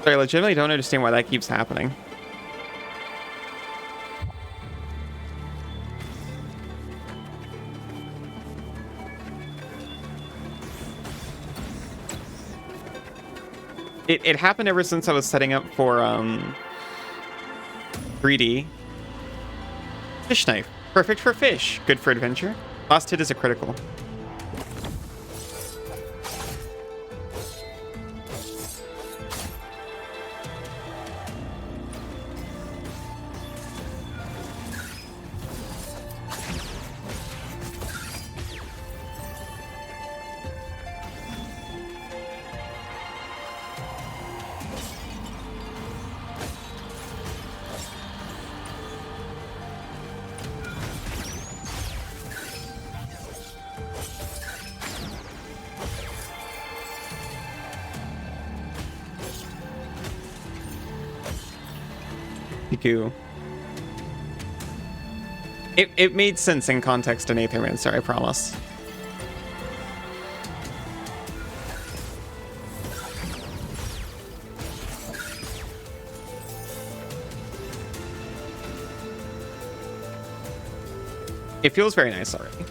I legitimately don't understand why that keeps happening. It happened ever since I was setting up for 3D. Fish knife. Perfect for fish. Good for adventure. Last hit is a critical. It made sense in context in Aethermancer, I promise. It feels very nice already.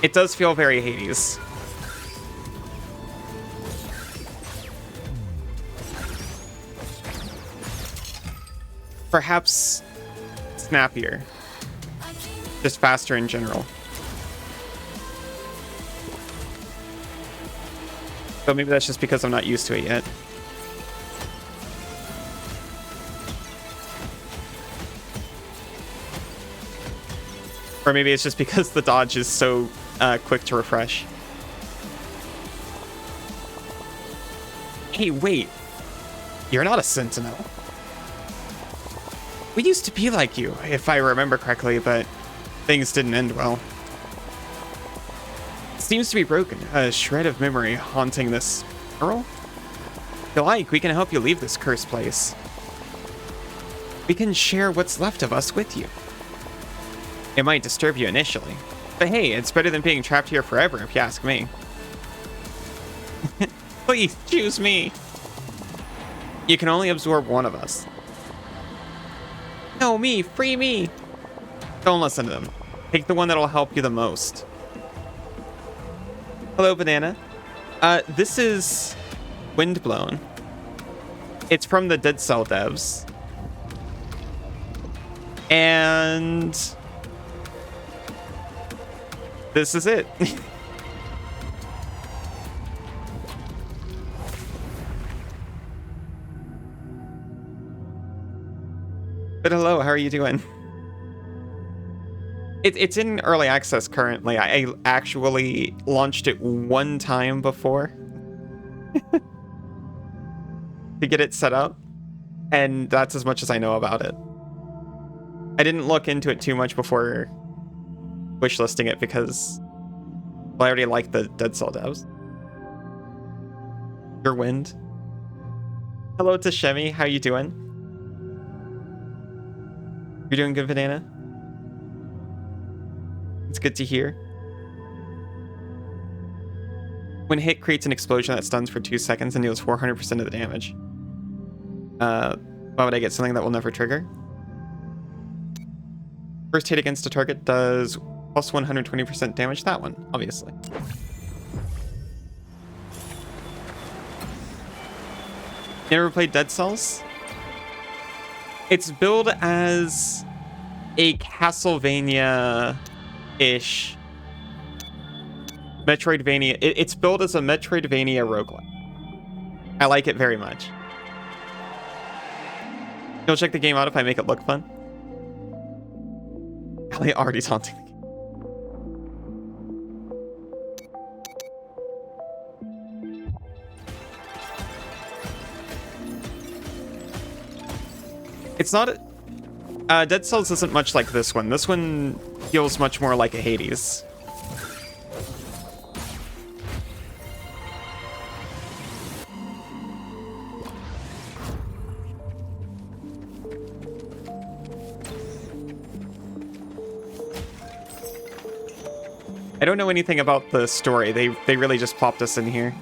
It does feel very Hades. Perhaps snappier. Just faster in general. But maybe that's just because I'm not used to it yet. Or maybe it's just because the dodge is so quick to refresh. Hey, wait. You're not a sentinel. We used to be like you, if I remember correctly, but things didn't end well. It seems to be broken, a shred of memory haunting this girl. If you like, we can help you leave this cursed place. We can share what's left of us with you. It might disturb you initially, but hey, it's better than being trapped here forever, if you ask me. Please, choose me. You can only absorb one of us. No, me! Free me! Don't listen to them. Take the one that'll help you the most. Hello, Banana. This is Windblown. It's from the Dead Cell devs. And this is it. But hello, how are you doing? It's in early access currently. I actually launched it one time before to get it set up, and that's as much as I know about it. I didn't look into it too much before wishlisting it because, well, I already like the Dead Cell devs. Your wind. Hello to Shemi, how you doing? You're doing good, Banana? It's good to hear. When hit creates an explosion that stuns for 2 seconds and deals 400% of the damage. Why would I get something that will never trigger? First hit against a target does plus 120% damage. That one, obviously. You ever played Dead Cells? It's billed as a Castlevania-ish Metroidvania. It's billed as a Metroidvania roguelike. I like it very much. You'll check the game out if I make it look fun. Elliot already taunting the game. It's not... Dead Cells isn't much like this one. This one feels much more like a Hades. I don't know anything about the story. They really just plopped us in here.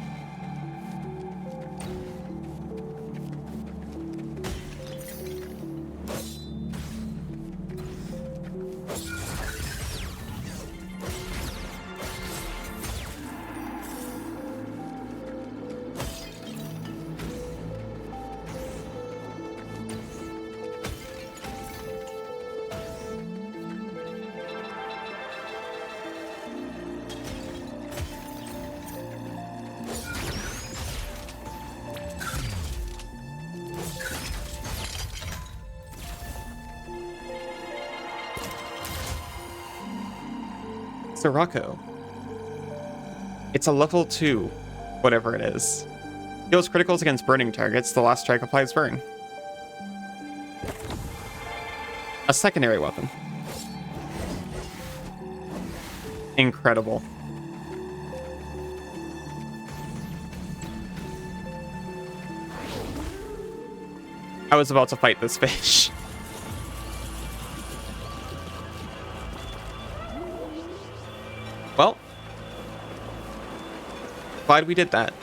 Sirocco. It's a level 2, whatever it is. Deals criticals against burning targets. The last strike applies burn. A secondary weapon. Incredible. I was about to fight this fish. Well, glad we did that.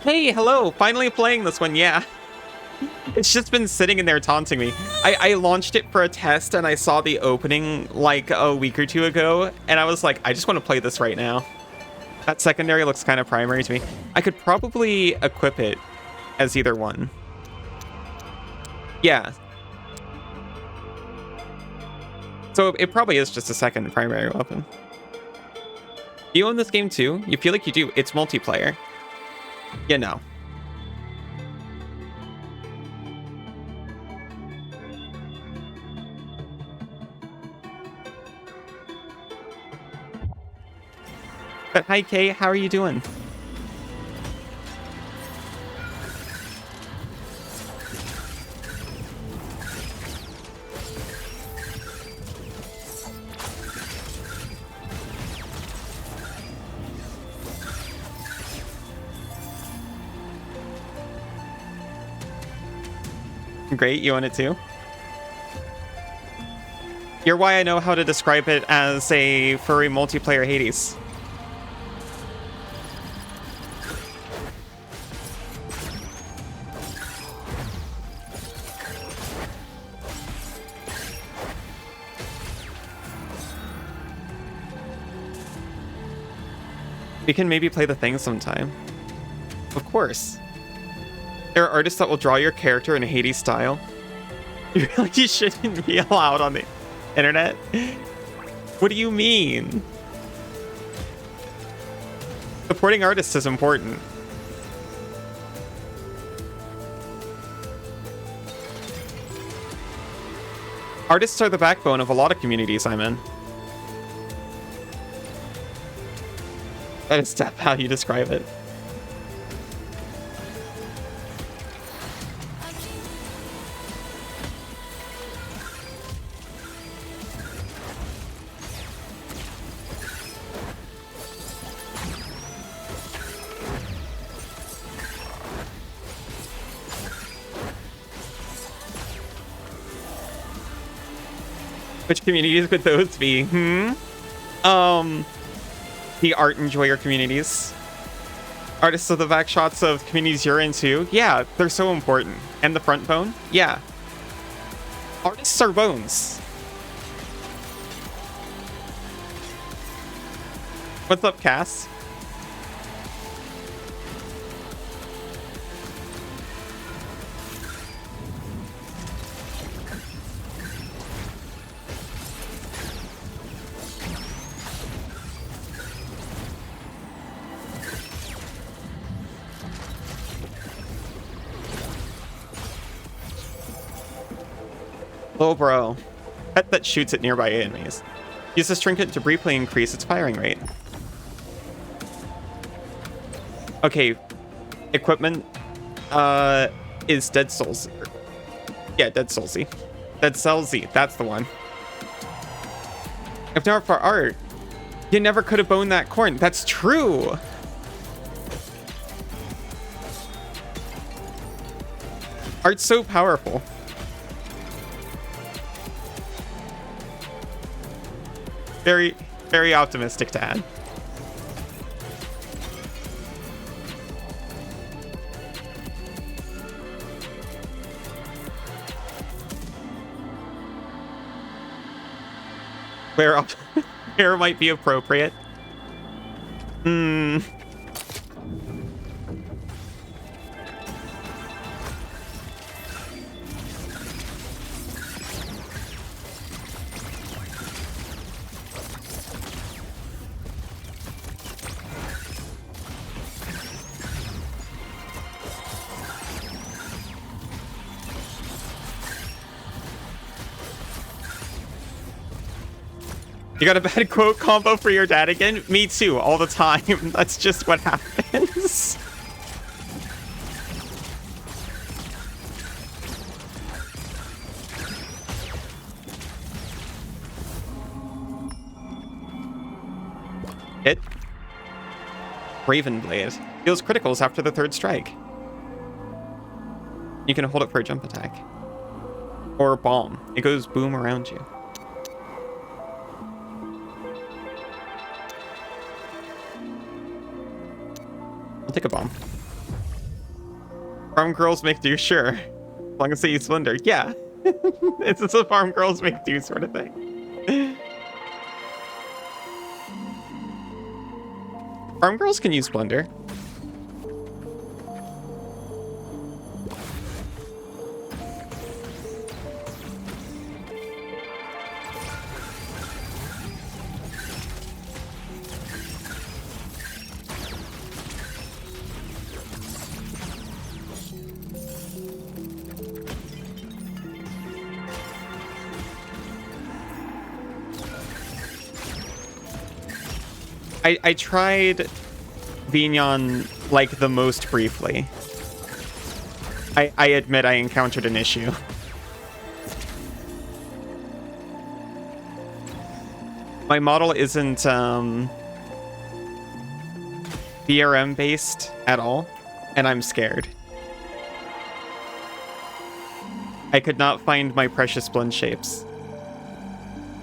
Hey, hello, finally playing this one, yeah. It's just been sitting in there taunting me. I launched it for a test and I saw the opening like a week or two ago, and I was like, I just want to play this right now. That secondary looks kind of primary to me. I could probably equip it as either one. Yeah. So it probably is just a second primary weapon. Do you own this game too? You feel like you do. It's multiplayer. You know. But hi Kay, how are you doing? Great, you own it too? You're why I know how to describe it as a furry multiplayer Hades. We can maybe play the thing sometime. Of course. There are artists that will draw your character in a Hades style. You really shouldn't be allowed on the internet? What do you mean? Supporting artists is important. Artists are the backbone of a lot of communities I'm in. That is how you describe it. Which communities would those be? The art enjoyer communities. Artists of the back shots of communities you're into. Yeah, they're so important. And the front bone? Yeah. Artists are bones. What's up, Cass? Oh, bro. Pet that shoots at nearby enemies. Use this trinket to briefly increase its firing rate. Okay. Equipment is Dead Souls. Yeah, Dead Soulsy. Dead Cellsy. That's the one. If not for art, you never could have boned that corn. That's true. Art's so powerful. Very, very optimistic to add. Where might be appropriate? You got a bad quote combo for your dad again? Me too, all the time. That's just what happens. Hit. Raven Blade. Deals criticals after the third strike. You can hold it for a jump attack. Or bomb. It goes boom around you. I'll take a bomb. Farm girls make do, sure. As long as they use Splendor. Yeah. It's a farm girls make do sort of thing. Farm girls can use Splendor. I tried Vignon like the most briefly. I admit I encountered an issue. My model isn't VRM based at all, and I'm scared. I could not find my precious blend shapes.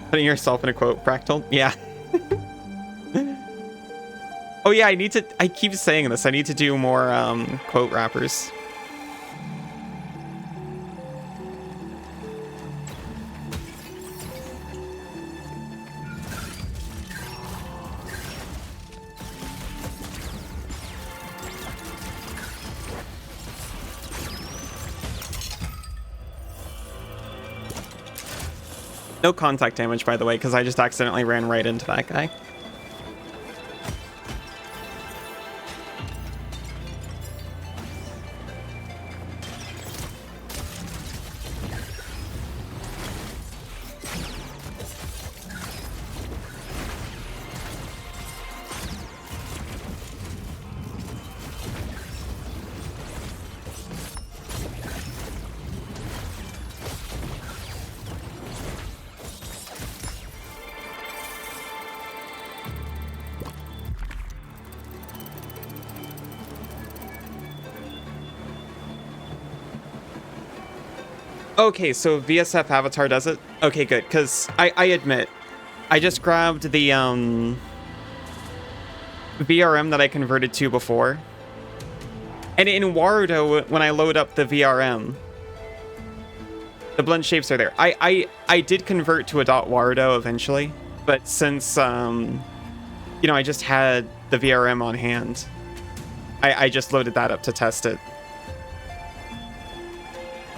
Putting yourself in a quote, Fractal? Yeah. Oh yeah, I keep saying this, I need to do more quote wrappers. No contact damage, by the way, because I just accidentally ran right into that guy. Okay, so VSF Avatar does it? Okay, good, because I admit, I just grabbed the VRM that I converted to before. And in Warudo, when I load up the VRM, the blend shapes are there. I did convert to a .warudo eventually, but since, you know, I just had the VRM on hand, I just loaded that up to test it.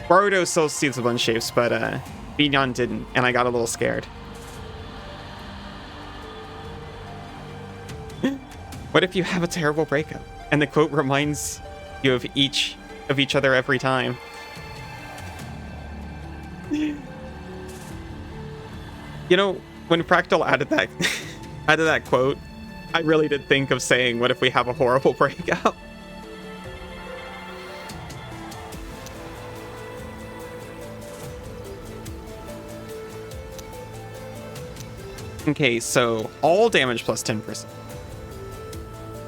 Warudo still sees the blend shapes, but Vignon didn't, and I got a little scared. What if you have a terrible breakup, and the quote reminds you of each other every time? You know, when Fractal added that quote, I really did think of saying, what if we have a horrible breakup? Okay, so all damage plus 10%.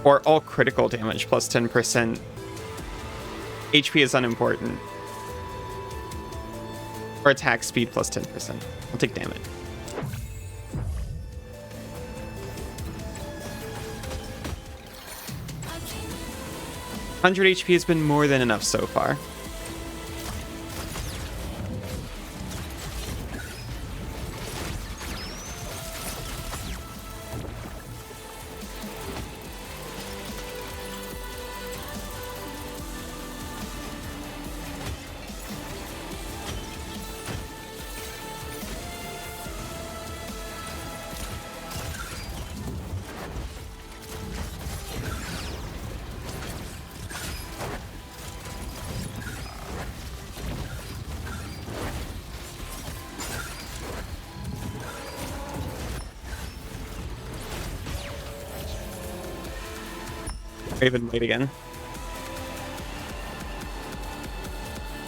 Or all critical damage plus 10%. HP is unimportant. Or attack speed plus 10%. I'll take damage. $100 HP has been more than enough so far. Raven Blade again.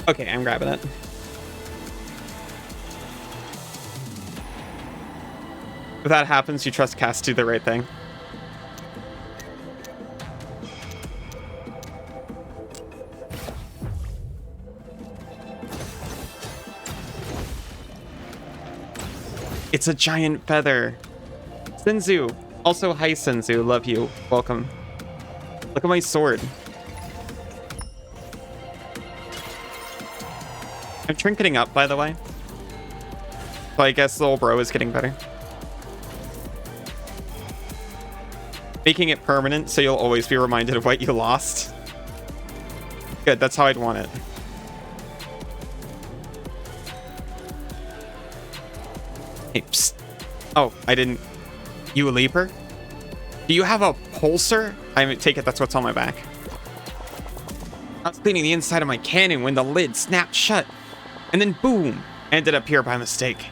Okay, I'm grabbing it. If that happens, you trust Cass to do the right thing. It's a giant feather. Senzu. Also, hi, Senzu. Love you. Welcome. Look at my sword. I'm trinketing up, by the way. So I guess little bro is getting better. Making it permanent so you'll always be reminded of what you lost. Good, that's how I'd want it. Hey, psst. Oh, I didn't... You a leaper? Do you have a pulsar? I take it that's what's on my back. I was cleaning the inside of my cannon when the lid snapped shut. And then boom! Ended up here by mistake.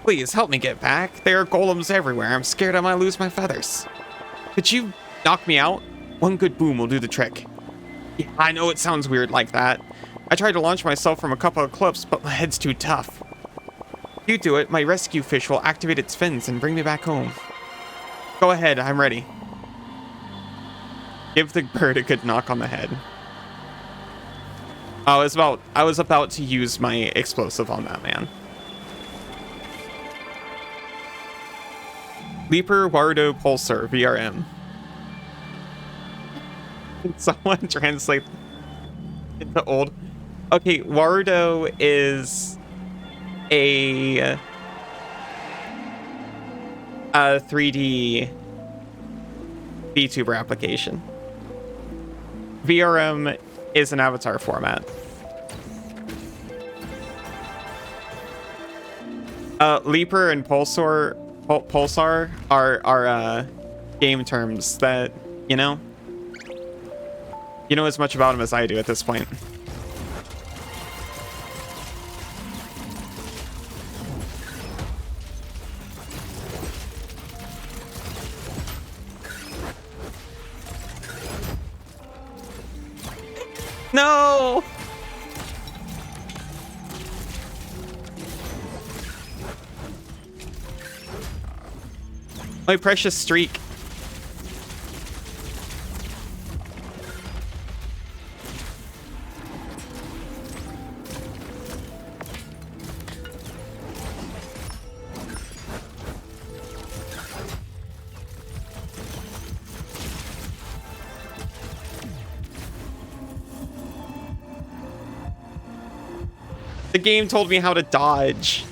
Please, help me get back. There are golems everywhere. I'm scared I might lose my feathers. Could you knock me out? One good boom will do the trick. Yeah, I know it sounds weird like that. I tried to launch myself from a couple of cliffs, but my head's too tough. If you do it, my rescue fish will activate its fins and bring me back home. Go ahead, I'm ready. Give the bird a good knock on the head. I was about to use my explosive on that man. Leaper Wardo Pulsar VRM. Can someone translate into old? Okay, Wardo is a 3D VTuber application. VRM is an avatar format. Leaper and Pulsar are game terms that, you know as much about them as I do at this point. No! My precious streak. The game told me how to dodge.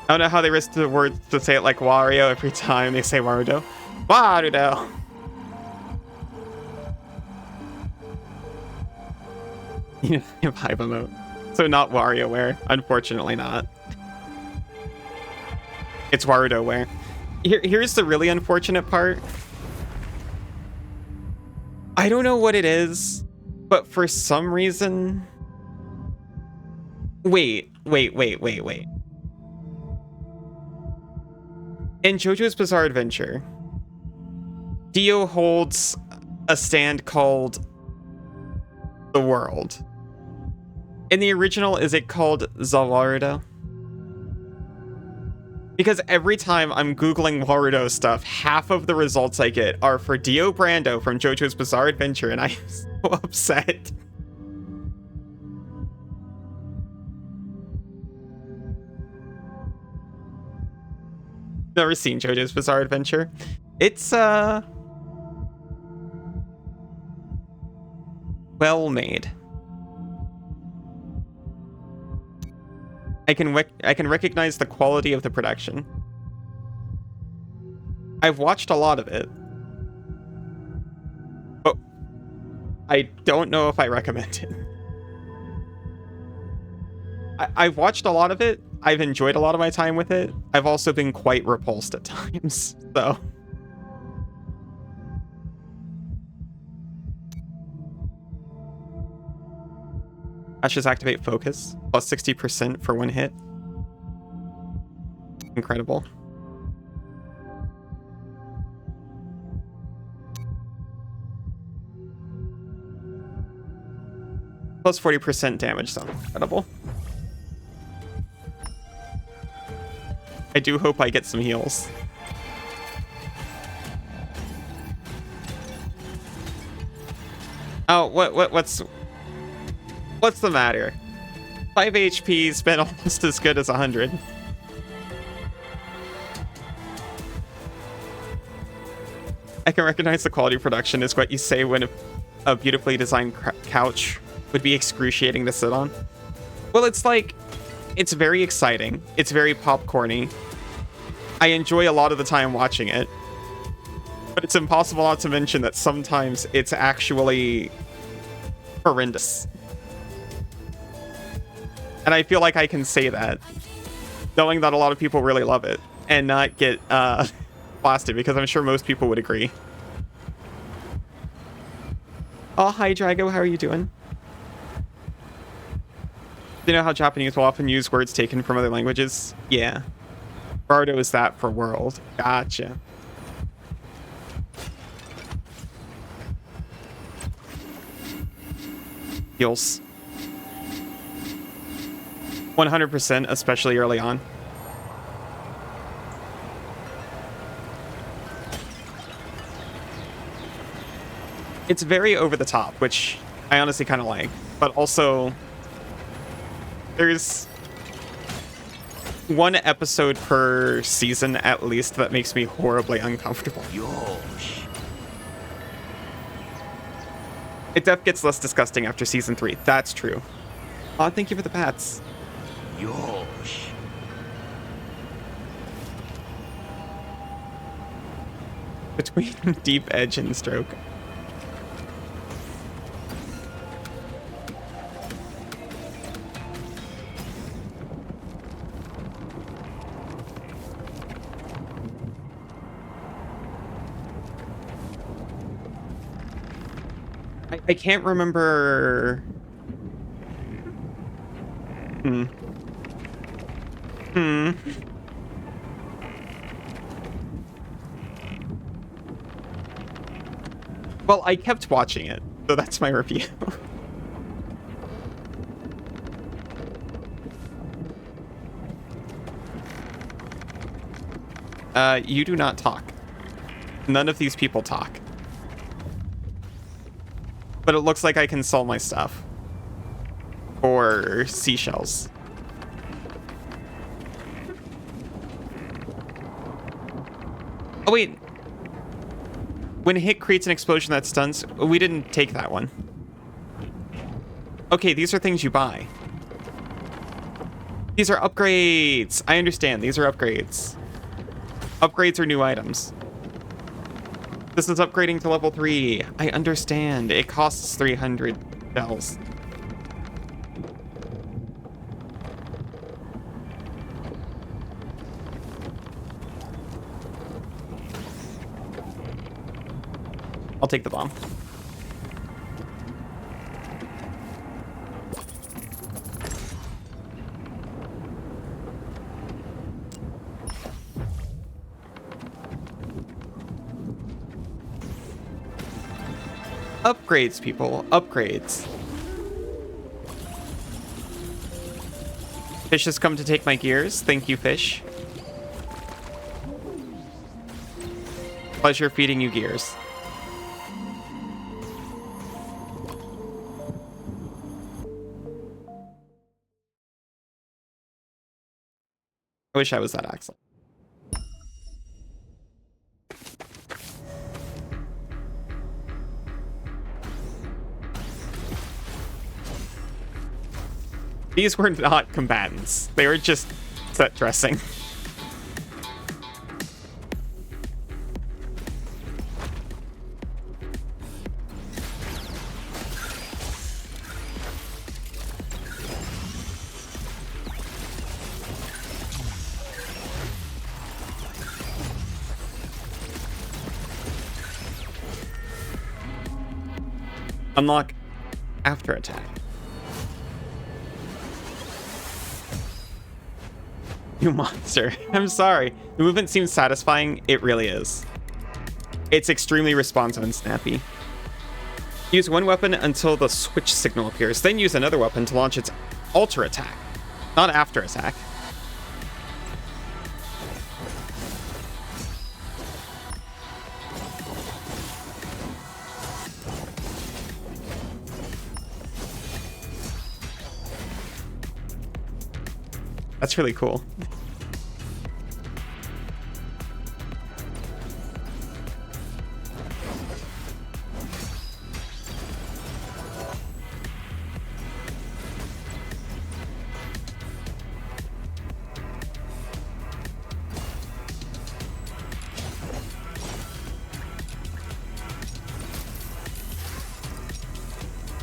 I don't know how they risk the words to say it like Wario every time they say Warudo. Warudo! You know, vibe emote. So not WarioWare. Unfortunately not. It's WarudoWare. Here's the really unfortunate part. I don't know what it is, but for some reason... Wait. In JoJo's Bizarre Adventure, Dio holds a stand called The World. In the original, is it called Zawarudo? Because every time I'm Googling Warudo stuff, half of the results I get are for Dio Brando from JoJo's Bizarre Adventure, and I'm so upset. Never seen JoJo's Bizarre Adventure. It's well made. I can recognize the quality of the production. I've watched a lot of it, but I don't know if I recommend it. I've watched a lot of it. I've enjoyed a lot of my time with it. I've also been quite repulsed at times, so. Ashes activate focus, plus 60% for one hit. Incredible. Plus 40% damage, sounds incredible. I do hope I get some heals. Oh, what's the matter? 5 HP's been almost as good as 100. I can recognize the quality of production is what you say when a beautifully designed couch would be excruciating to sit on. Well, it's like, it's very exciting. It's very popcorny. I enjoy a lot of the time watching it. But it's impossible not to mention that sometimes it's actually horrendous. And I feel like I can say that, knowing that a lot of people really love it, and not get blasted, because I'm sure most people would agree. Oh, hi, Drago. How are you doing? Do you know how Japanese will often use words taken from other languages? Yeah. Bardo is that for world. Gotcha. Heals. 100%, especially early on. It's very over the top, which I honestly kind of like. But also, there's one episode per season at least that makes me horribly uncomfortable. Yosh. It def gets less disgusting after season 3. That's true. Oh, thank you for the pats. Yosh. Between deep edge and stroke. I can't remember. Well, I kept watching it, so that's my review. You do not talk. None of these people talk. But it looks like I can sell my stuff. Or seashells. Oh, wait. When a hit creates an explosion that stuns, we didn't take that one. Okay, these are things you buy. These are upgrades. I understand. These are upgrades. Upgrades are new items. This is upgrading to level 3. I understand. It costs 300 bells. I'll take the bomb. Upgrades, people. Upgrades. Fish has come to take my gears. Thank you, Fish. Pleasure feeding you gears. I wish I was that Axel. These were not combatants. They were just set dressing. Unlock after attack. You monster. I'm sorry. The movement seems satisfying. It really is. It's extremely responsive and snappy. Use one weapon until the switch signal appears, then use another weapon to launch its alter attack, not after attack. That's really cool.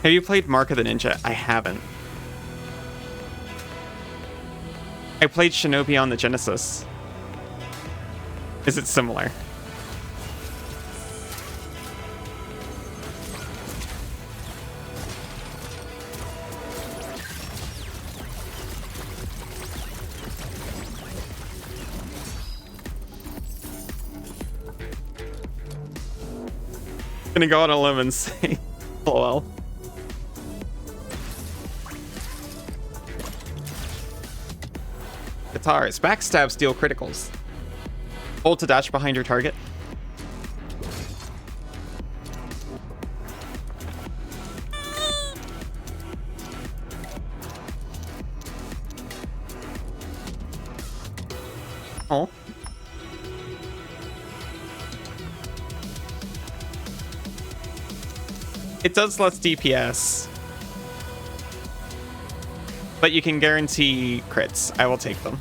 Have you played Mark of the Ninja? I haven't. I played Shinobi on the Genesis. Is it similar? Gonna go on a limb and say, lol. Guitars. Backstabs deal criticals. Hold to dash behind your target. Oh. It does less DPS. But you can guarantee crits. I will take them.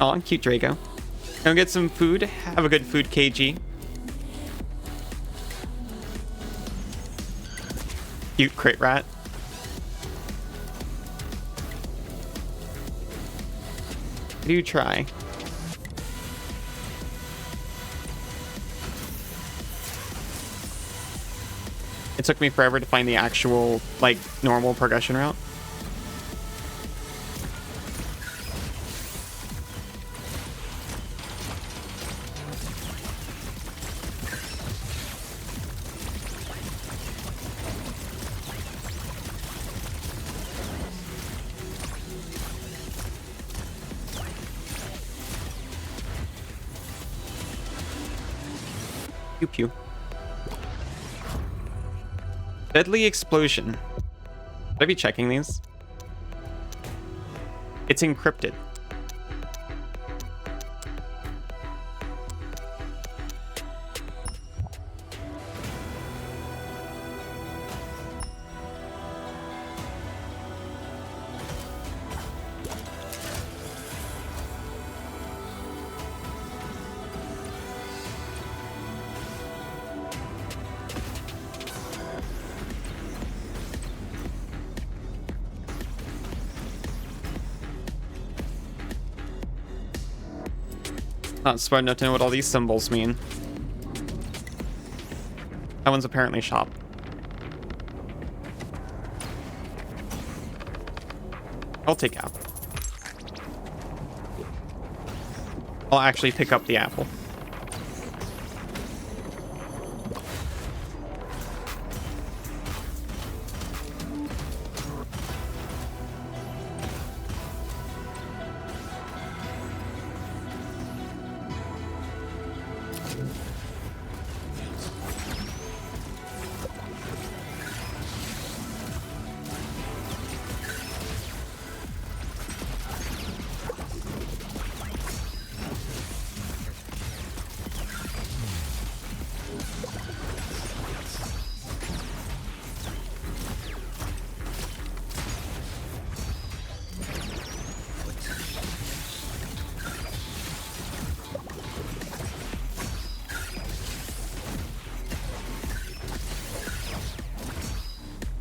Aw, cute Draco. Go get some food. Have a good food, KG. Cute crit rat. Do try. It took me forever to find the actual, like, normal progression route. Pew pew. Deadly explosion. Should I be checking these? It's encrypted. Not smart enough to know what all these symbols mean. That one's apparently shop. I'll take apple. I'll actually pick up the apple.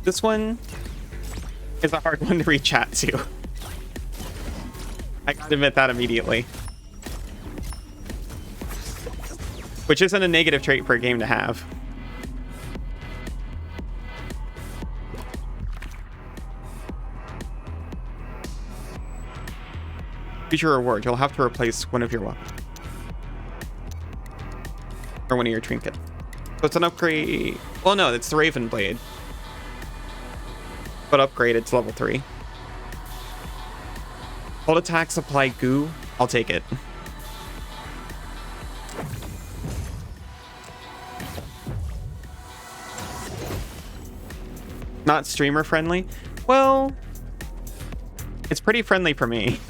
This one is a hard one to reach out to. I gotta admit that immediately. Which isn't a negative trait for a game to have. Future reward, you'll have to replace one of your weapons. Or one of your trinkets. So it's an upgrade. Well, no, it's the Raven Blade. But upgraded to level 3. Hold attacks apply goo. I'll take it. Not streamer friendly? Well, it's pretty friendly for me.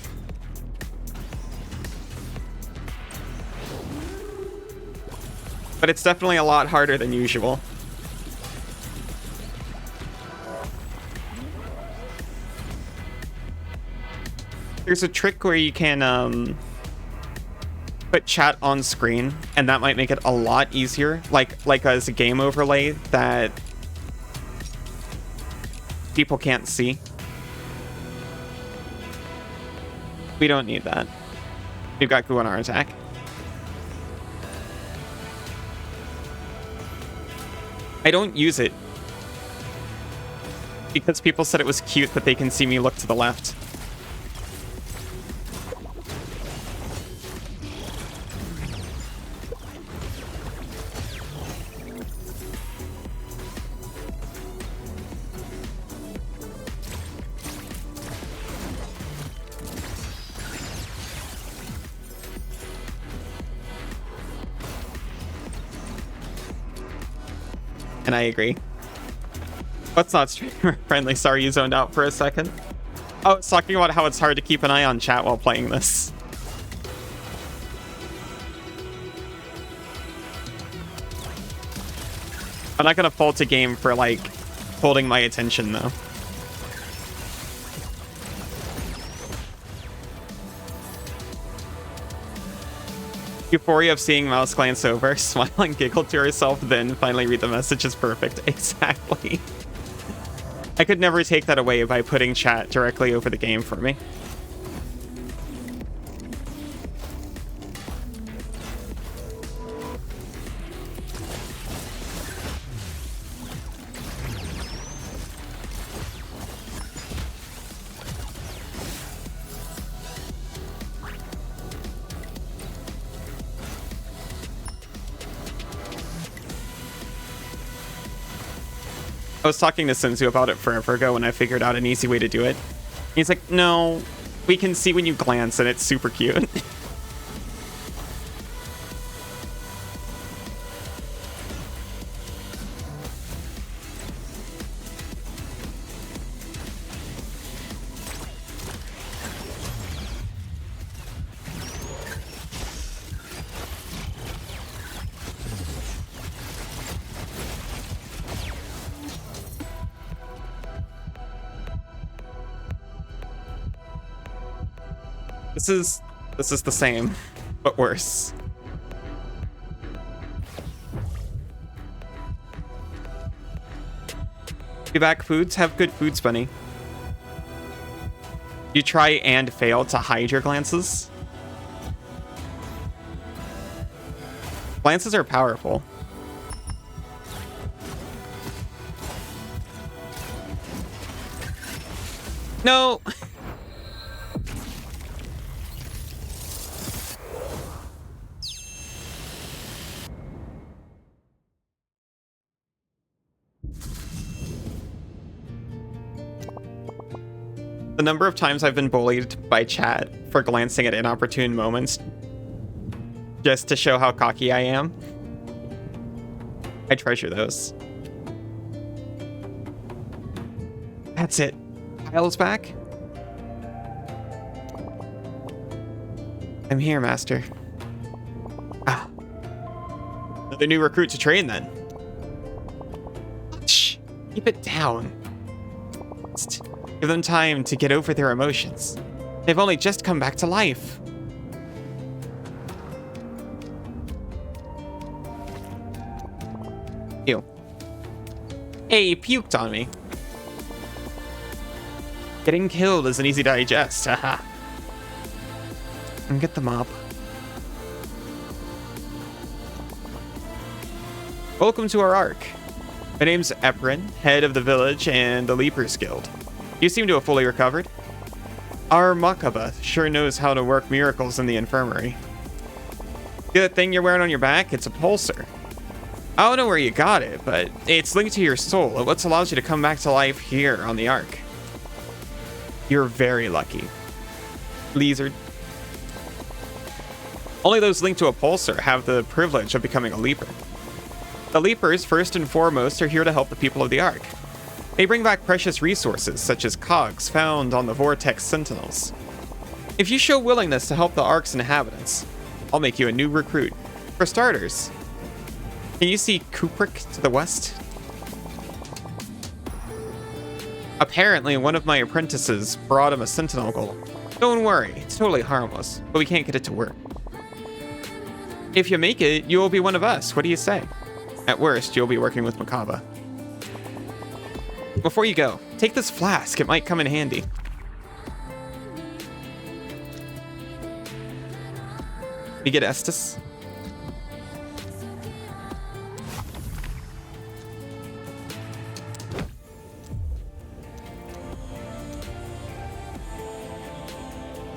But it's definitely a lot harder than usual. There's a trick where you can put chat on screen, and that might make it a lot easier. Like as a game overlay that people can't see. We don't need that. We've got goo on our attack. I don't use it because people said it was cute that they can see me look to the left. And I agree. What's not streamer friendly? Sorry, you zoned out for a second. Oh, it's talking about how it's hard to keep an eye on chat while playing this. I'm not gonna fault a game for, like, holding my attention, though. Euphoria of seeing Mouse glance over, smile and giggle to herself, then finally read the message is perfect. Exactly. I could never take that away by putting chat directly over the game for me. I was talking to Senzu about it forever ago when I figured out an easy way to do it. He's like, no, we can see when you glance and it's super cute. This is the same, but worse. Be back foods, have good foods, bunny. You try and fail to hide your glances. Glances are powerful. No. The number of times I've been bullied by chat for glancing at inopportune moments just to show how cocky I am. I treasure those. That's it. Kyle's back. I'm here, Master. Ah. Another new recruit to train then. Shh. Keep it down. Give them time to get over their emotions. They've only just come back to life. Ew. Hey, he puked on me. Getting killed isn't easy to digest, haha. And get the mop. Welcome to our ark. My name's Eprin, head of the village and the Leapers Guild. You seem to have fully recovered. Our Makaba sure knows how to work miracles in the infirmary. See that thing you're wearing on your back? It's a pulsar. I don't know where you got it, but it's linked to your soul. It what allows you to come back to life here on the ark. You're very lucky. Lizard. Only those linked to a pulsar have the privilege of becoming a leaper. The leapers, first and foremost, are here to help the people of the ark. They bring back precious resources, such as cogs found on the Vortex Sentinels. If you show willingness to help the ark's inhabitants, I'll make you a new recruit. For starters, can you see Kuprick to the west? Apparently, one of my apprentices brought him a sentinel golem. Don't worry, it's totally harmless, but we can't get it to work. If you make it, you will be one of us. What do you say? At worst, you'll be working with Makaba. Before you go, take this flask. It might come in handy. We get Estus.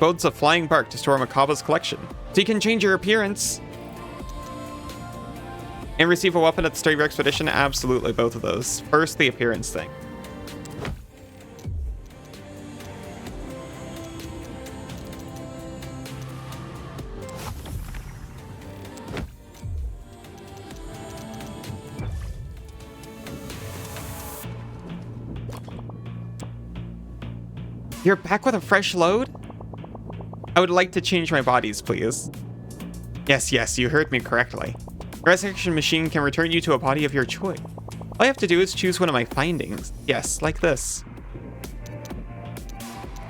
Bodes a flying bark to store Makaba's collection, so you can change your appearance. And receive a weapon at the start of your expedition? Absolutely, both of those. First, the appearance thing. You're back with a fresh load? I would like to change my bodies, please. Yes, you heard me correctly. The resurrection machine can return you to a body of your choice. All I have to do is choose one of my findings. Yes, like this.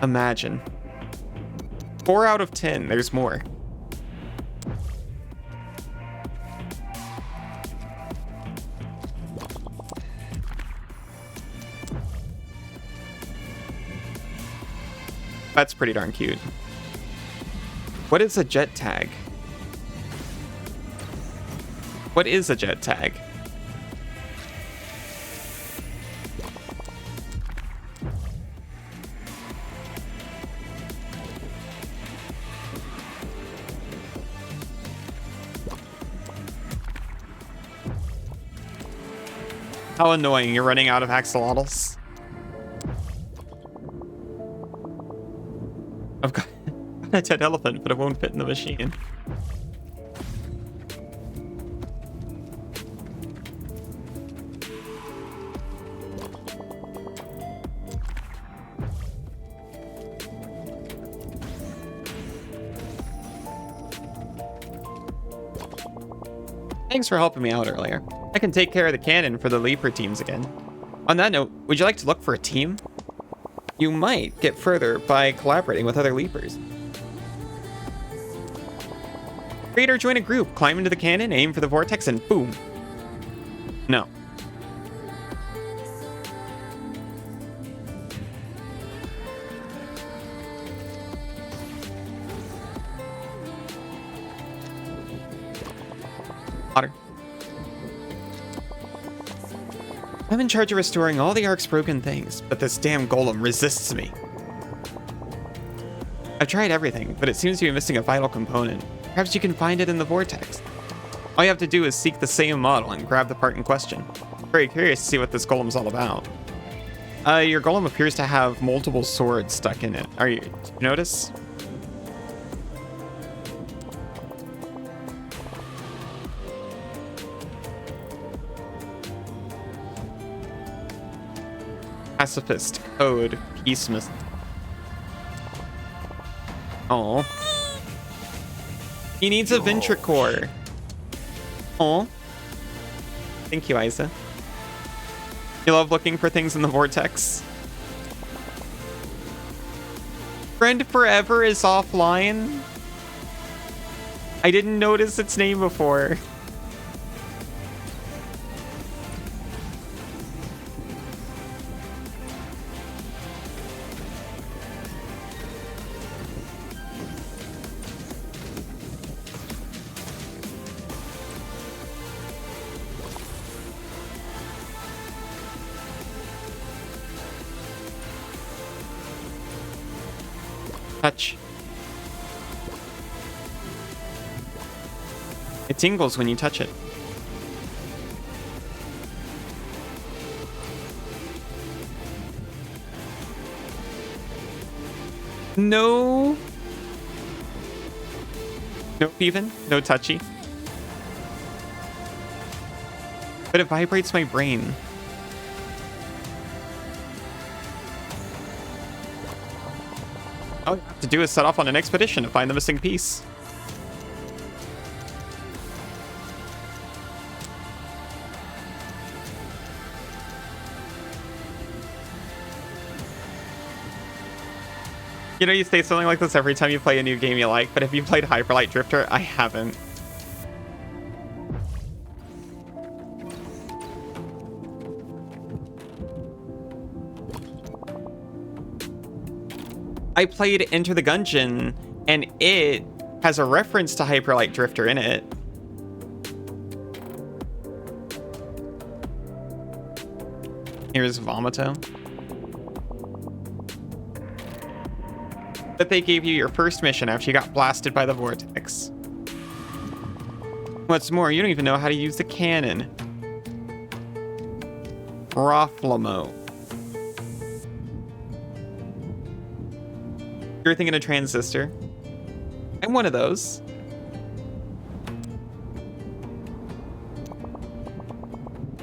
Imagine. 4 out of 10, there's more. That's pretty darn cute. What is a jet tag? What is a jet tag? How annoying, you're running out of axolotls. I've got a dead elephant, but it won't fit in the machine. Thanks for helping me out earlier. I can take care of the cannon for the Leaper teams again. On that note, would you like to look for a team? You might get further by collaborating with other Leapers. Create or join a group, climb into the cannon, aim for the vortex, and boom. No. Otter. I'm in charge of restoring all the Ark's broken things, but this damn golem resists me. I've tried everything, but it seems to be missing a vital component. Perhaps you can find it in the vortex. All you have to do is seek the same model and grab the part in question. Very curious to see what this golem's all about. Your golem appears to have multiple swords stuck in it. Did you notice? Pacifist, code, peacemist. Oh. He needs a ventricore. Oh. Thank you, Isa. You love looking for things in the vortex. Friend Forever is offline. I didn't notice its name before. Touch. It tingles when you touch it. No. Nope, even. No touchy. But it vibrates my brain. All you have to do is set off on an expedition to find the missing piece. You know, you say something like this every time you play a new game you like, but have you played Hyperlight Drifter? I haven't. I played Enter the Gungeon, and it has a reference to Hyperlight Drifter in it. Here's Vomito. That they gave you your first mission after you got blasted by the vortex. What's more, you don't even know how to use the cannon. Roflamo. You're thinking a transistor. I'm one of those.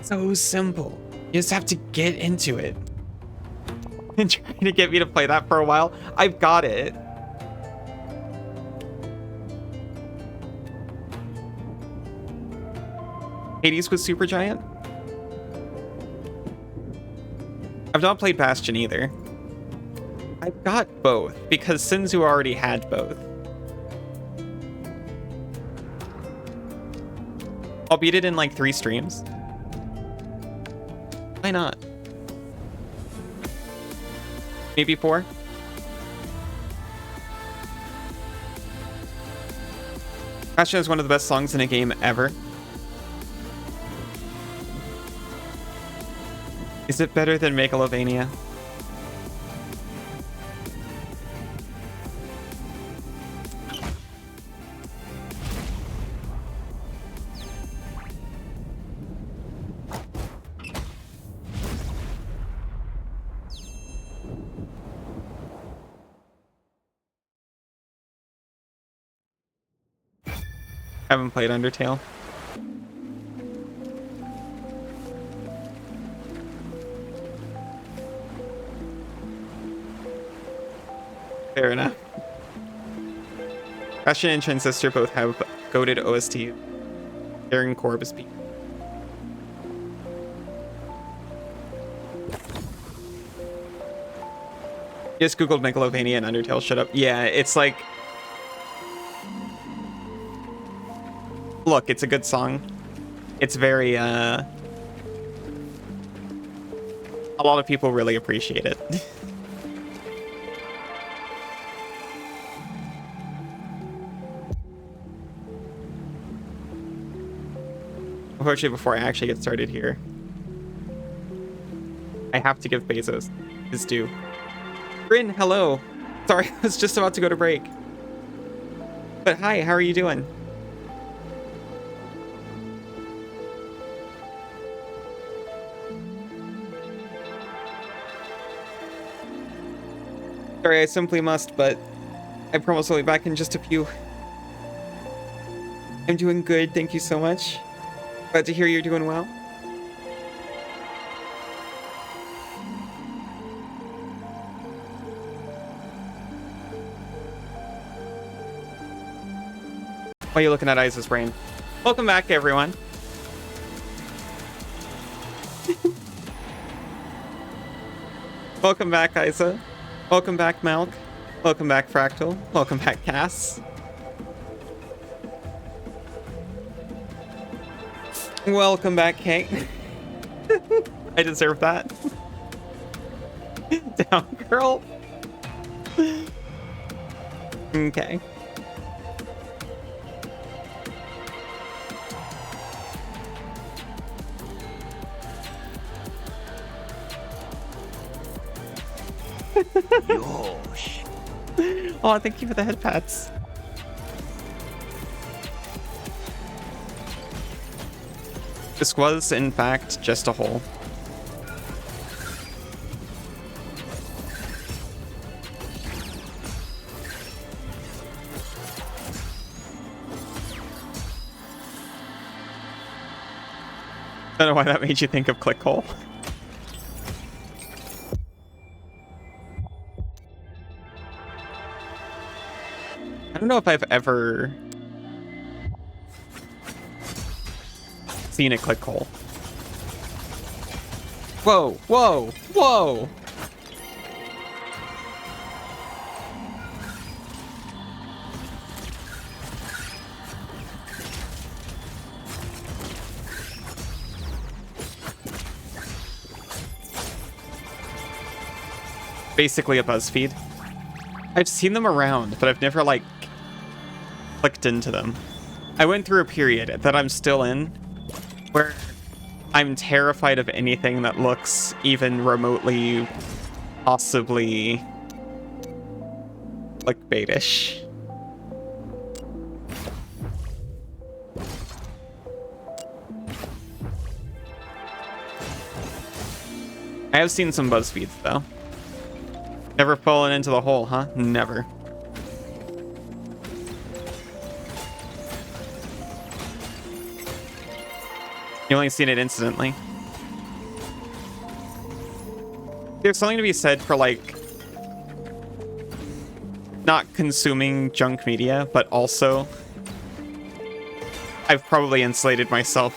So simple. You just have to get into it. And trying to get me to play that for a while. I've got it. Hades was Supergiant? I've not played Bastion either. I've got both, because Sinzu already had both. I'll beat it in like 3 streams. Why not? Maybe 4? Bastion is one of the best songs in a game ever. Is it better than Megalovania? Haven't played Undertale. Fair enough. Bastion and Transistor both have goated OST. Aaron Korb is peak. Just googled Megalovania and Undertale, shut up. Yeah, it's like... Look, it's a good song. It's very, a lot of people really appreciate it. Unfortunately, before I actually get started here, I have to give Bezos his due. Bryn, hello. Sorry, I was just about to go to break. But hi, how are you doing? Sorry, I simply must, but I promise I'll be back in just a few. I'm doing good, thank you so much. Glad to hear you're doing well. Why are you looking at Isa's brain? Welcome back, everyone. Welcome back, Isa. Welcome back, Malk. Welcome back, Fractal. Welcome back, Cass. Welcome back, Kate. I deserve that. Down, girl. Okay. Yosh. Oh, thank you for the head pats. This was, in fact, just a hole. I don't know why that made you think of click hole. I don't know if I've ever seen a click hole. Whoa, whoa, whoa! Basically a BuzzFeed. I've seen them around, but I've never, like, clicked into them. I went through a period that I'm still in where I'm terrified of anything that looks even remotely, possibly, clickbaitish. I have seen some BuzzFeeds, though. Never fallen into the hole, huh? Never. You only seen it incidentally. There's something to be said for, like, not consuming junk media, but also I've probably insulated myself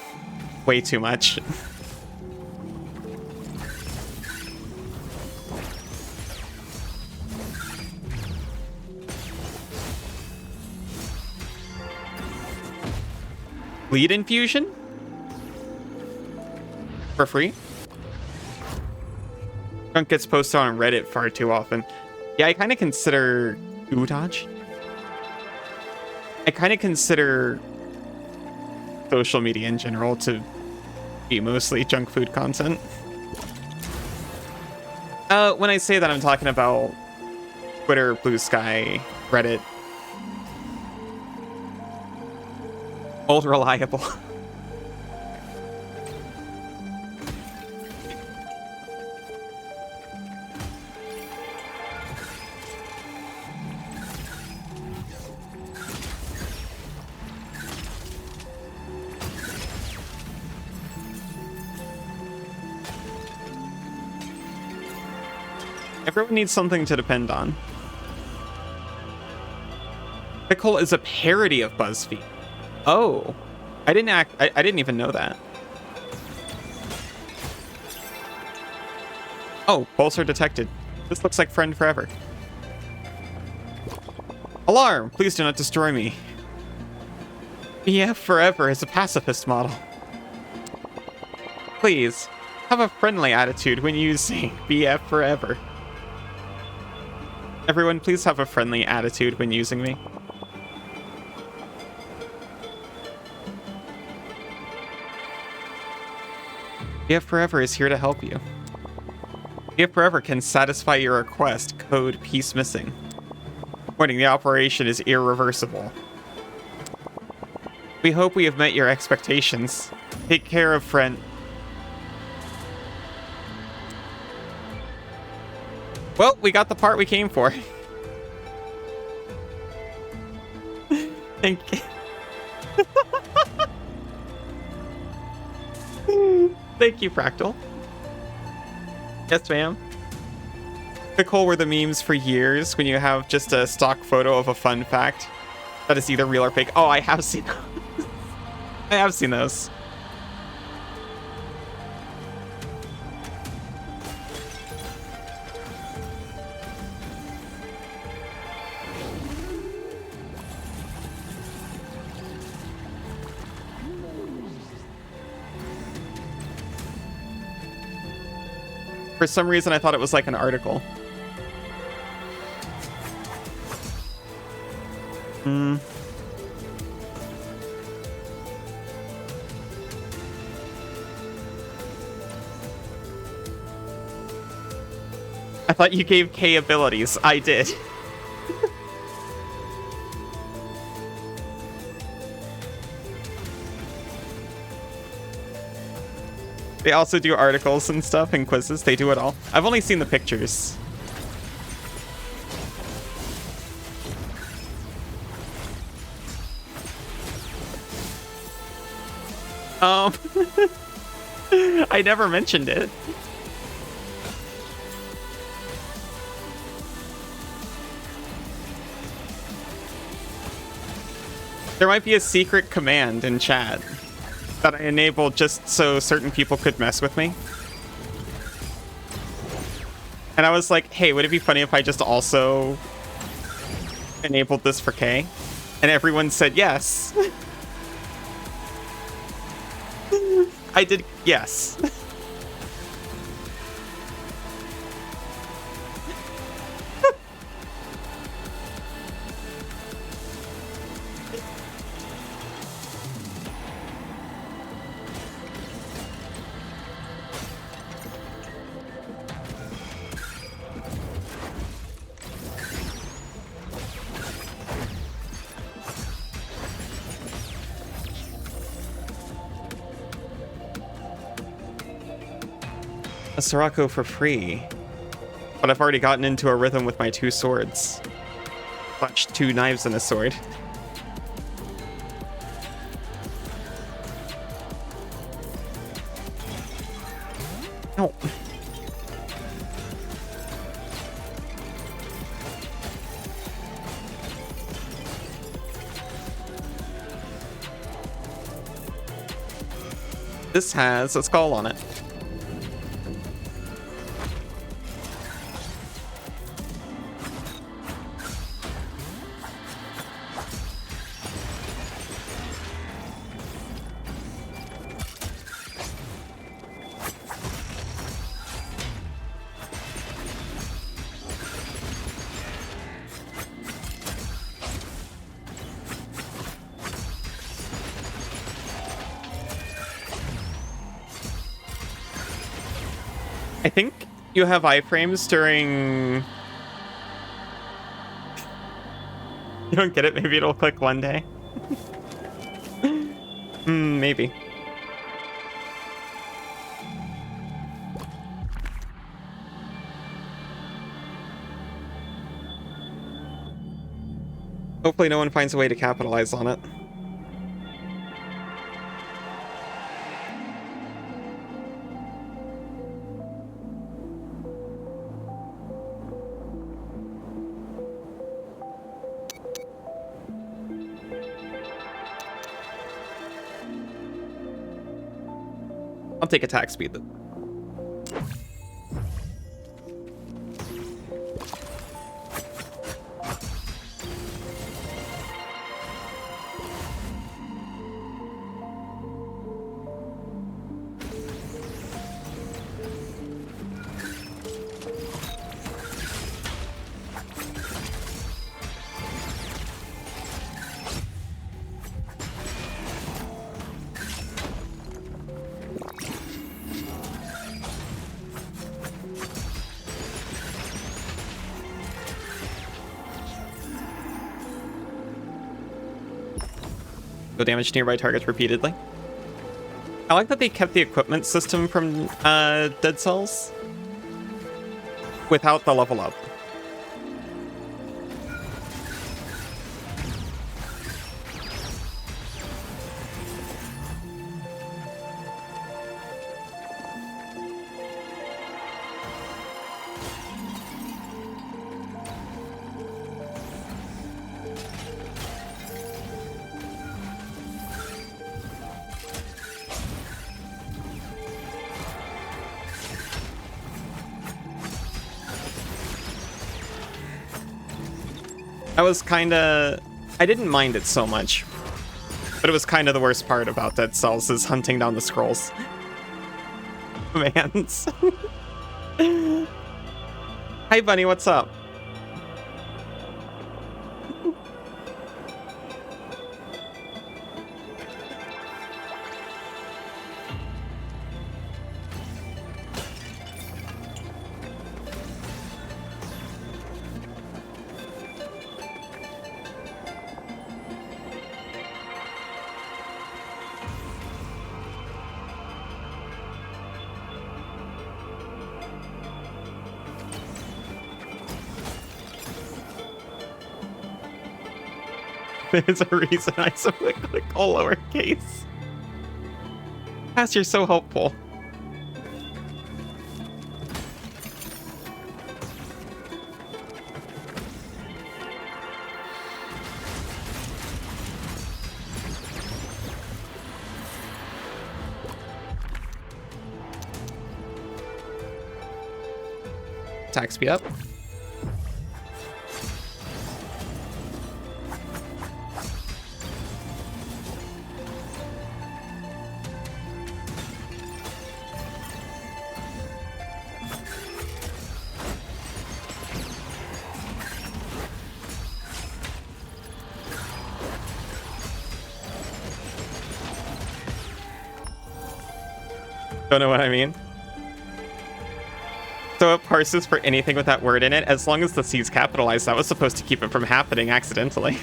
way too much. Lead infusion? For free? Junk gets posted on Reddit far too often. Yeah, I kind of consider... Ooh, dodge? I kind of consider social media in general to be mostly junk food content. When I say that, I'm talking about Twitter, Blue Sky, Reddit. Old reliable. Everyone needs something to depend on. Pickle is a parody of BuzzFeed. Oh, I didn't even know that. Oh, pulsar detected. This looks like friend forever. Alarm! Please do not destroy me. BF forever is a pacifist model. Please, have a friendly attitude when using BF forever. Everyone, please have a friendly attitude when using me. BF Forever is here to help you. BF Forever can satisfy your request. Code piece missing. Warning, the operation is irreversible. We hope we have met your expectations. Take care of friend. Well, we got the part we came for. Thank you. Thank you, Fractal. Yes, ma'am. Nicole were the memes for years when you have just a stock photo of a fun fact that is either real or fake. Oh, I have seen those. I have seen those. For some reason, I thought it was like an article. I thought you gave K abilities. I did. They also do articles and stuff and quizzes. They do it all. I've only seen the pictures. I never mentioned it. There might be a secret command in chat that I enabled just so certain people could mess with me. And I was like, hey, would it be funny if I just also enabled this for K? And everyone said yes. I did, yes. A Sirocco for free. But I've already gotten into a rhythm with my 2 swords. Clutched 2 knives and a sword. No. This has a skull on it. I think you have iframes during... You don't get it? Maybe it'll click one day. Maybe. Hopefully no one finds a way to capitalize on it. I'll take attack speed then. Go damage nearby targets repeatedly. I like that they kept the equipment system from Dead Cells without the level up. I didn't mind it so much, but it was kind of the worst part about Dead Cells is hunting down the scrolls. Mans. Hi Bunny, what's up? There's a reason I simply click all lowercase. Cass, you're so helpful. Attack speed up. Don't know what I mean. So it parses for anything with that word in it, as long as the C's capitalized. That was supposed to keep it from happening accidentally.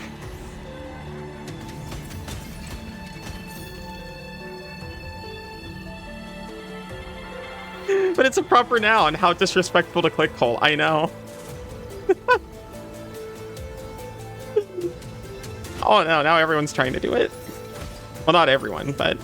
But it's a proper noun. How disrespectful to click hole. I know. Oh no, now everyone's trying to do it. Well, not everyone, but...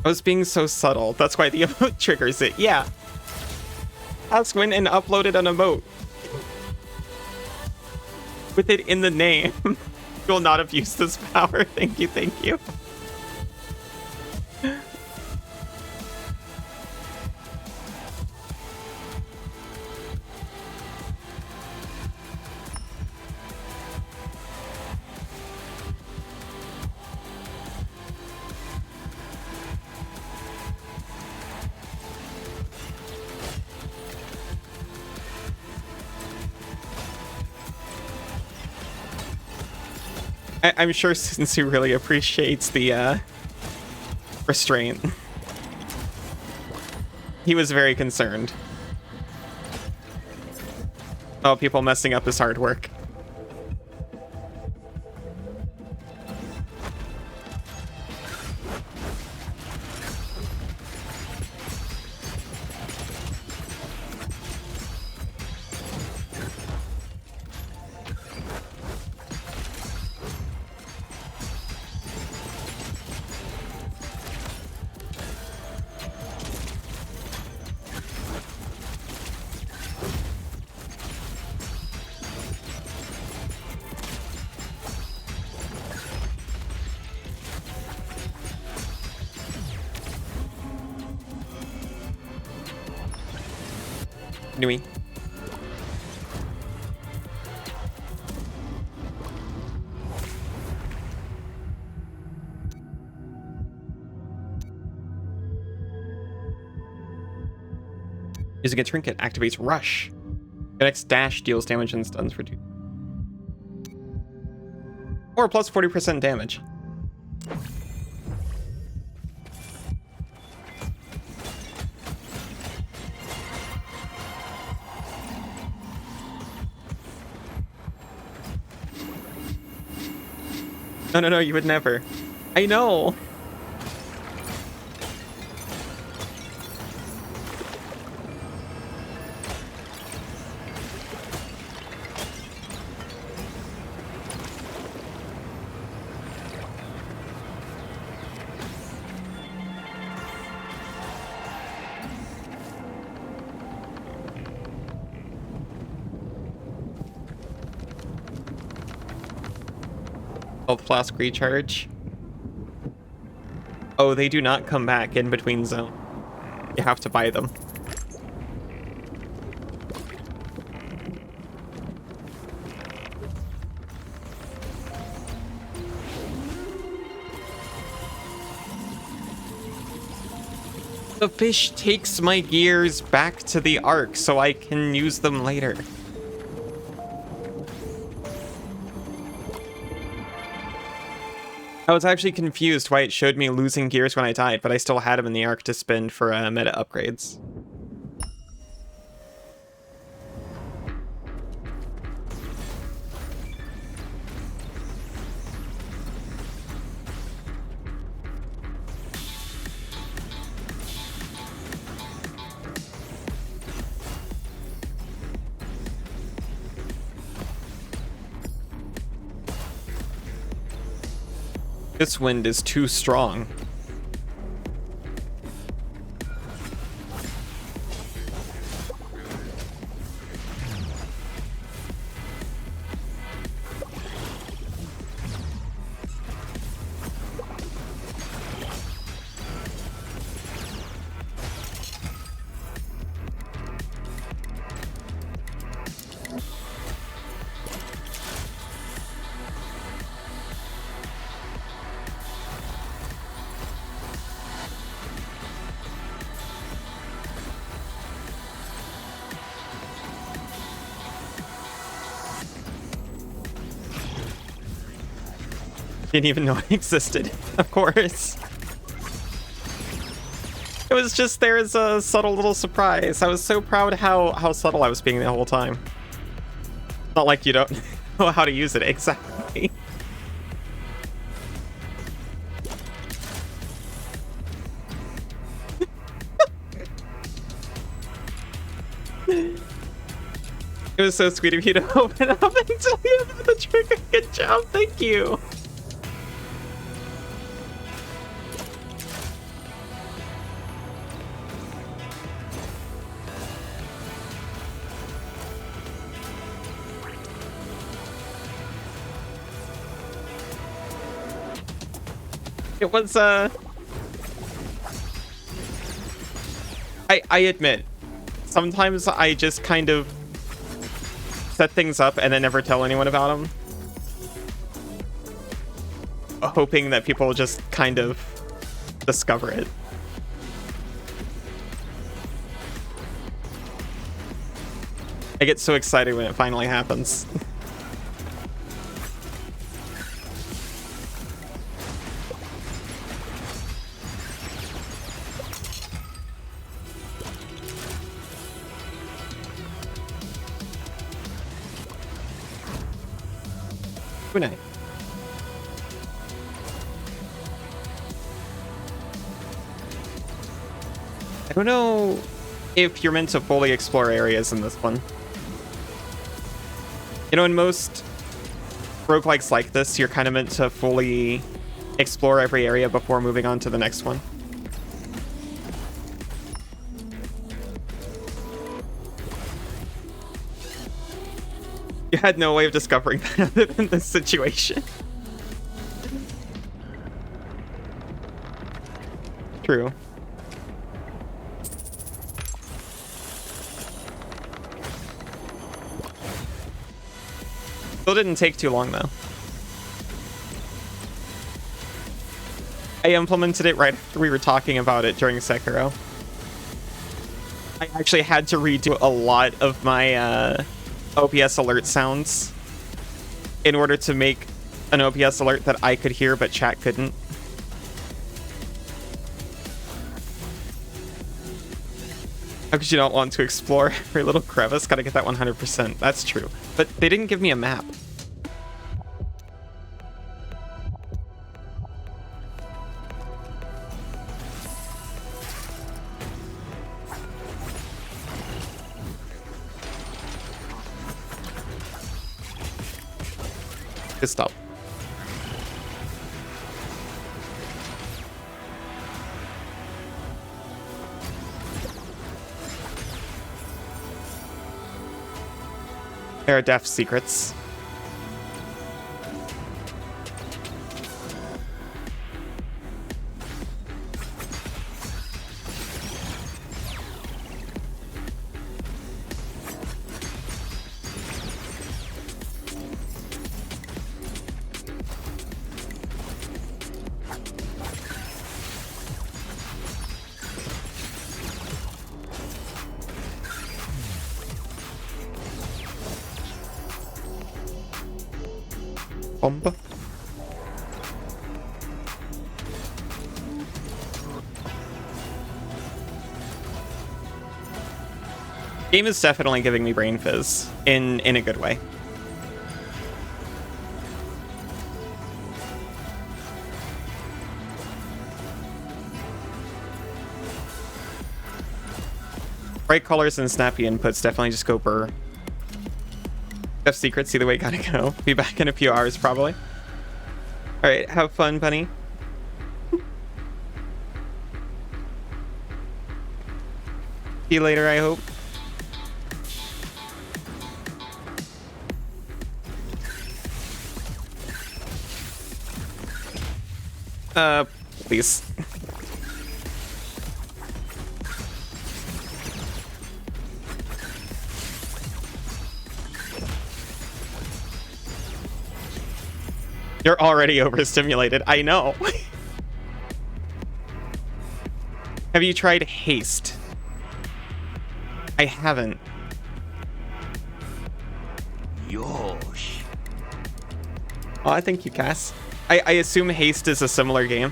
I was being so subtle. That's why the emote triggers it. Yeah. Ask when and uploaded an emote. With it in the name. You will not abuse this power. Thank you, thank you. I'm sure Sinsu really appreciates the restraint. He was very concerned. Oh, people messing up his hard work. Nui. Using a trinket activates Rush. The next dash deals damage and stuns for 2. Or plus 40% damage. No, you would never. I know. Health flask recharge. Oh, they do not come back in between zone. You have to buy them. The fish takes my gears back to the Ark so I can use them later. I was actually confused why it showed me losing gears when I died, but I still had them in the arc to spend for meta upgrades. This wind is too strong. Didn't even know it existed, of course. It was just there as a subtle little surprise. I was so proud how subtle I was being the whole time. Not like you don't know how to use it exactly. It was so sweet of you to open up until you had the trigger. Good job, thank you. It was, I admit, sometimes I just kind of set things up and then never tell anyone about them. Hoping that people will just kind of discover it. I get so excited when it finally happens. Good night. I don't know if you're meant to fully explore areas in this one. You know, in most roguelikes like this, you're kind of meant to fully explore every area before moving on to the next one. You had no way of discovering that other than this situation. True. Still didn't take too long, though. I implemented it right after we were talking about it during Sekiro. I actually had to redo a lot of my OPS alert sounds in order to make an OPS alert that I could hear but chat couldn't. How could you not want to explore every little crevice? Gotta get that 100%. That's true. But they didn't give me a map. Good stop. There are deaf secrets. Bomba. Game is definitely giving me brain fizz in a good way. Bright colors and snappy inputs definitely just go burr. Have secrets, see the way gotta go. Be back in a few hours probably. Alright, have fun, bunny. See you later, I hope. Please. You're already overstimulated. I know. Have you tried haste? I haven't. Yosh. Oh, I thank you, Cass. I assume haste is a similar game.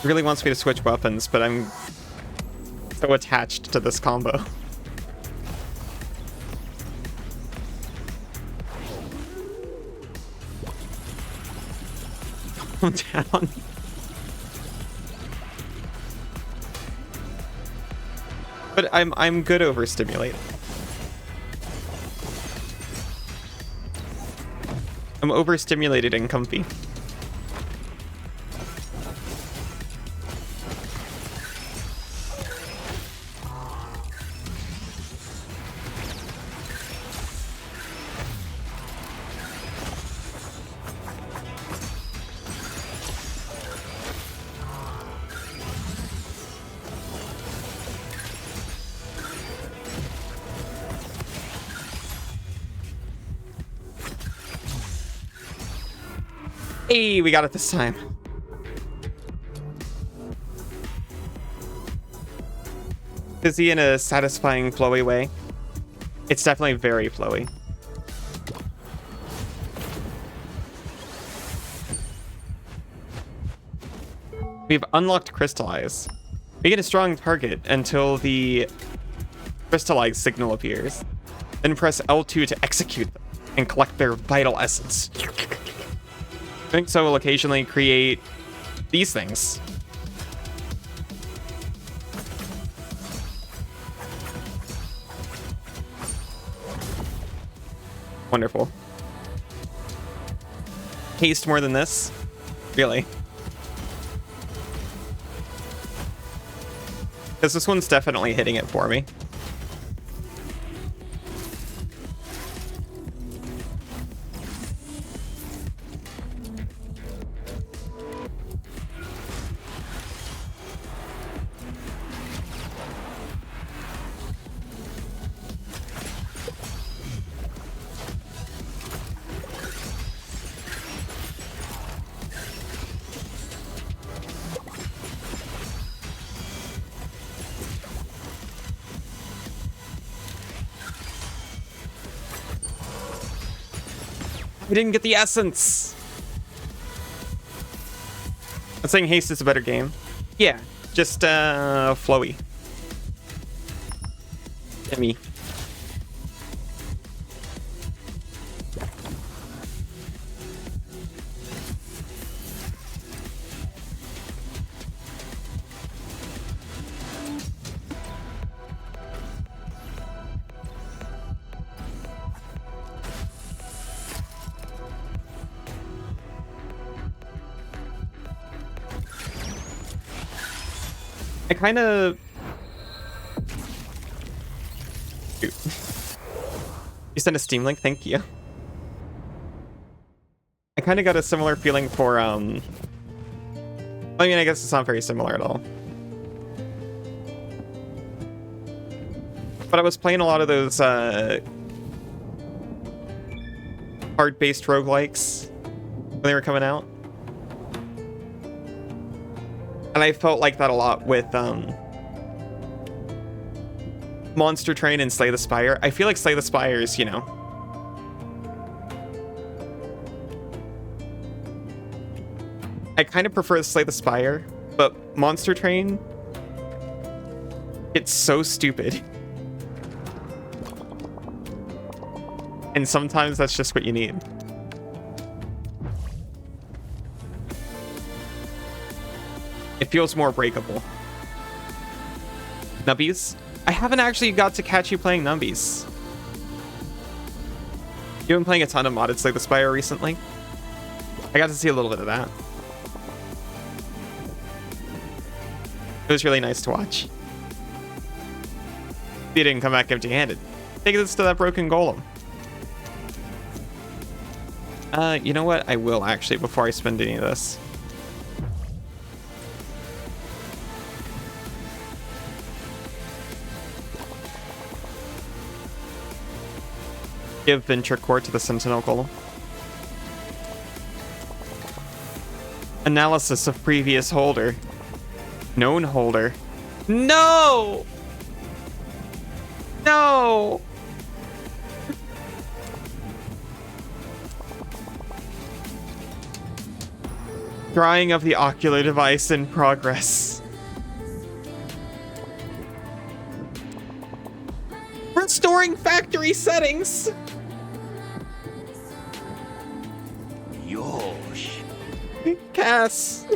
Really wants me to switch weapons, but I'm so attached to this combo. Calm down. But I'm good overstimulated. I'm overstimulated and comfy. Hey, we got it this time. Busy in a satisfying, flowy way. It's definitely very flowy. We've unlocked Crystallize. We get a strong target until the Crystallize signal appears. Then press L2 to execute them and collect their vital essence. Doing so will occasionally create these things. Wonderful. Haste more than this? Really? Because this one's definitely hitting it for me. We didn't get the essence. I'm saying haste is a better game. Yeah, just flowy. Gimme. I kind of... You sent a Steam link? Thank you. I kind of got a similar feeling for, I mean, I guess it's not very similar at all. But I was playing a lot of those, hard-based roguelikes when they were coming out. And I felt like that a lot with Monster Train and Slay the Spire. I feel like Slay the Spire is, you know, I kind of prefer Slay the Spire, but Monster Train, it's so stupid. And sometimes that's just what you need. It feels more breakable. Nubbies? I haven't actually got to catch you playing Nubbies. You've been playing a ton of modded Slay the Spire recently. I got to see a little bit of that. It was really nice to watch. You didn't come back empty-handed. Take this to that broken golem. You know what? I will actually before I spend any of this. Give Venture Core to the Sentinel Golem. Analysis of previous holder. Known holder. No! No! Drawing of the ocular device in progress. Restoring factory settings! Yosh. Cass.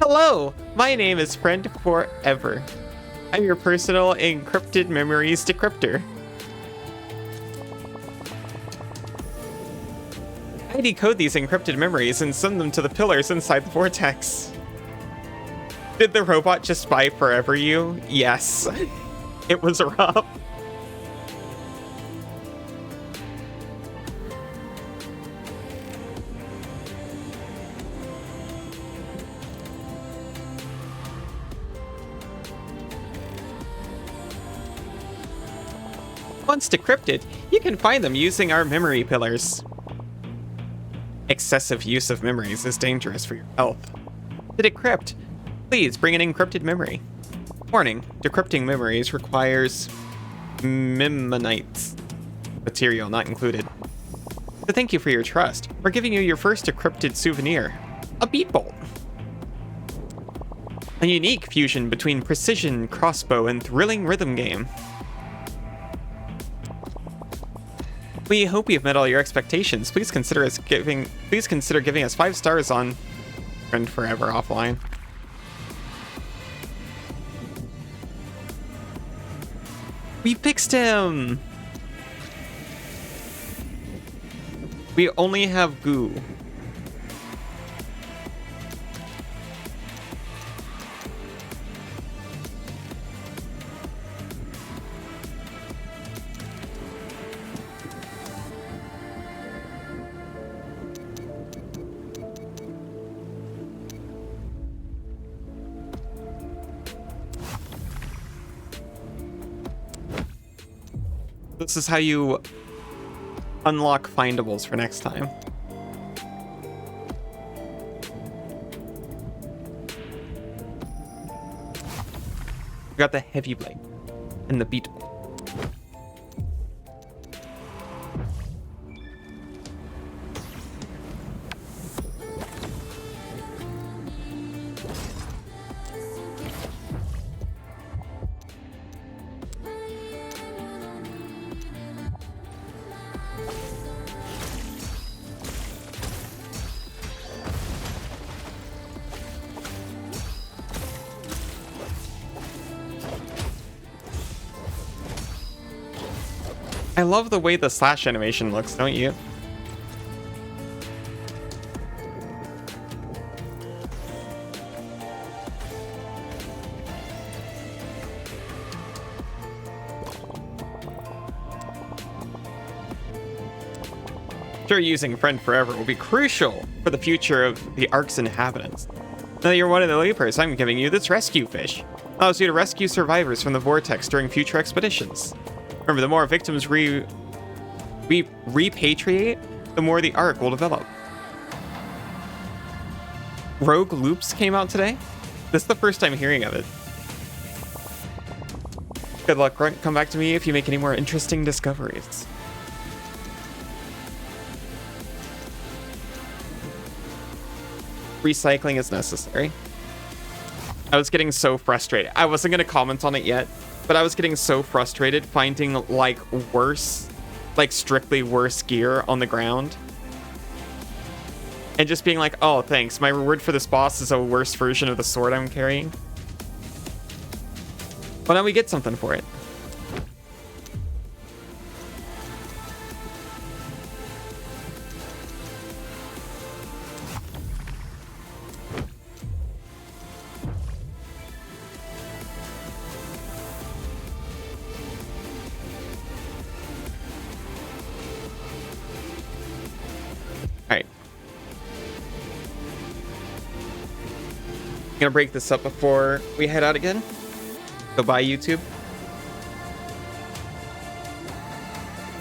Hello, my name is Friend Forever. I'm your personal encrypted memories decryptor. I decode these encrypted memories and send them to the pillars inside the vortex. Did the robot just spy forever you? Yes. It was rough. Once decrypted, you can find them using our memory pillars. Excessive use of memories is dangerous for your health. To decrypt, please bring an encrypted memory. Warning, decrypting memories requires Mimmonite material not included. To thank you for your trust, we're giving you your first decrypted souvenir, a beat bolt. A unique fusion between precision, crossbow, and thrilling rhythm game. We hope we've met all your expectations. Please consider giving us 5 stars on Friend Forever offline. We fixed him! We only have goo. This is how you unlock findables for next time. We got the heavy blade and the beat. I love the way the slash animation looks, don't you? Sure, using Friend Forever will be crucial for the future of the Ark's inhabitants. Now that you're one of the Leapers, I'm giving you this rescue fish. Allows you to rescue survivors from the vortex during future expeditions. Remember, the more victims repatriate, the more the Ark will develop. Rogue Loops came out today? This is the first time hearing of it. Good luck, Grunt. Come back to me if you make any more interesting discoveries. recycling is necessary. I was getting so frustrated. I wasn't going to comment on it yet, but I was getting so frustrated finding like worse, like strictly worse gear on the ground. And just being like, oh, thanks. My reward for this boss is a worse version of the sword I'm carrying. Well, now we get something for it. Alright. Gonna break this up before we head out again. So bye, YouTube.